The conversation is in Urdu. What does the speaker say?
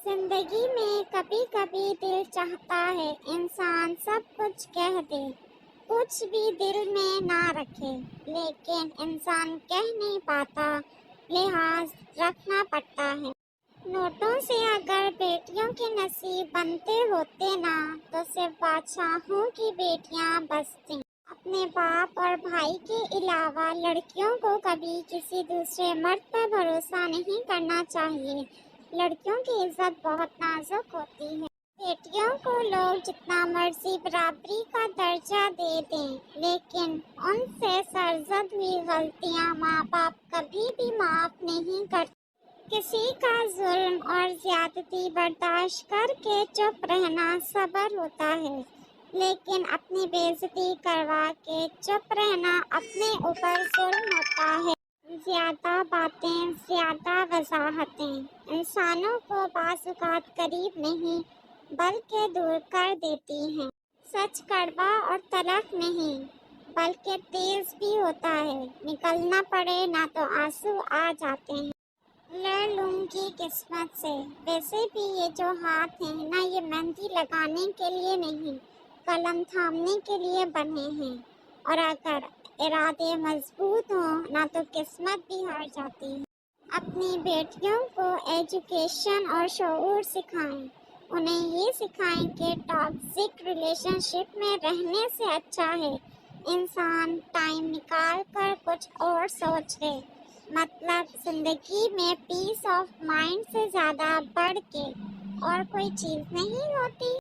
زندگی میں کبھی کبھی دل چاہتا ہے انسان سب کچھ کہہ دے، کچھ بھی دل میں نہ رکھے، لیکن انسان کہہ نہیں پاتا، لحاظ رکھنا پڑتا ہے۔ نوٹوں سے اگر بیٹیوں کے نصیب بنتے ہوتے نا تو صرف بادشاہوں کی بیٹیاں بستیں۔ اپنے باپ اور بھائی کے علاوہ لڑکیوں کو کبھی کسی دوسرے مرد پر بھروسہ نہیں کرنا چاہیے۔ لڑکیوں کی عزت بہت نازک ہوتی ہے۔ بیٹیوں کو لوگ جتنا مرضی برابری کا درجہ دے دیں، لیکن ان سے سرزد ہوئی غلطیاں ماں باپ کبھی بھی معاف نہیں کرتے۔ کسی کا ظلم اور زیادتی برداشت کر کے چپ رہنا صبر ہوتا ہے، لیکن اپنی بے عزتی کروا کے چپ رہنا اپنے اوپر ظلم ہوتا ہے۔ زیادہ باتیں، زیادہ وضاحتیں انسانوں کو بعض اوقات قریب نہیں بلکہ دور کر دیتی ہیں۔ سچ کڑوا اور تلخ نہیں بلکہ تیز بھی ہوتا ہے، نکلنا پڑے نہ تو آنسو آ جاتے ہیں۔ لڑ لوں گی قسمت سے، ویسے بھی یہ جو ہاتھ ہیں نہ یہ مہندی لگانے کے لیے نہیں، قلم تھامنے کے لیے بنے ہیں، اور اگر ارادے مضبوط ہوں نہ تو قسمت بھی ہار جاتی ہے۔ اپنی بیٹیوں کو ایجوکیشن اور شعور سکھائیں، انہیں یہ سکھائیں کہ ٹاکسک ریلیشن شپ میں رہنے سے اچھا ہے انسان ٹائم نکال کر کچھ اور سوچ لے۔ مطلب زندگی میں پیس آف مائنڈ سے زیادہ بڑھ کے اور کوئی چیز نہیں ہوتی۔